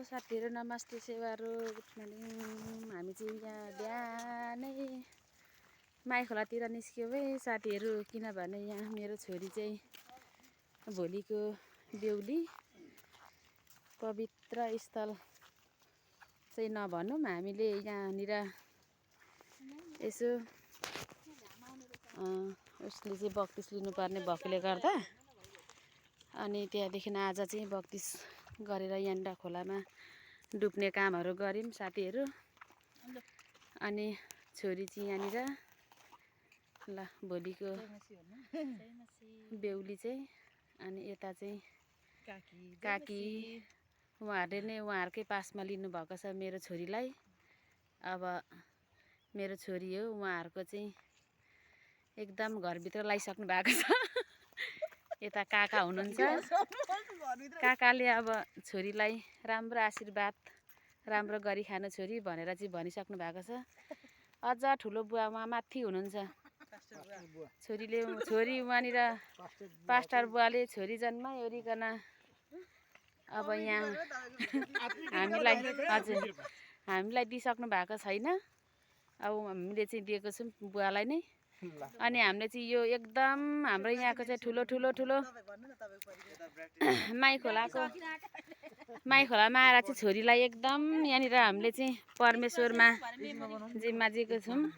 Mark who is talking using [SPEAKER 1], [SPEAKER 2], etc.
[SPEAKER 1] साथीहरू नमस्ते सेवाहरू गुड मर्निङ। हामी चाहिँ यहाँ बिहानै माइखोलातिर निस्क्यौँ है साथीहरू, किनभने यहाँ मेरो छोरी चाहिँ भोलिको बेहुली पवित्र स्थल चाहिँ नभनौँ, हामीले यहाँनिर यसो उसले चाहिँ बक्तिस लिनुपर्ने भएकोले गर्दा अनि त्यहाँदेखि आज चाहिँ बक्तिस गरेर यहाँनिर खोलामा डुब्ने कामहरू गऱ्यौँ साथीहरू। अनि छोरी चाहिँ यहाँनिर ल भोलिको बेहुली चाहिँ, अनि यता चाहिँ काकी उहाँहरूले नै उहाँहरूकै पासमा लिनुभएको छ मेरो छोरीलाई। अब मेरो छोरी हो, उहाँहरूको चाहिँ एकदम घरभित्र लगाइसक्नु भएको छ। यता काका हुनुहुन्छ, काकाले अब छोरीलाई राम्रो आशीर्वाद राम्रो गरी खानु छोरी भनेर चाहिँ भनिसक्नु भएको छ। अझ ठुलो बुवा उहाँ माथि हुनुहुन्छ, छोरी उहाँनिर पास्टर बुवाले छोरी जन्माइओरिकन अब यहाँ हामीलाई दिइसक्नु भएको छैन। अब हामीले चाहिँ दिएको छौँ बुवालाई नै। अनि हामीले चाहिँ यो एकदम हाम्रो यहाँको चाहिँ ठुलो माइखोलामा आएर चाहिँ छोरीलाई एकदम यहाँनिर हामीले चाहिँ परमेश्वरमा जिम्मा दिएको छौँ।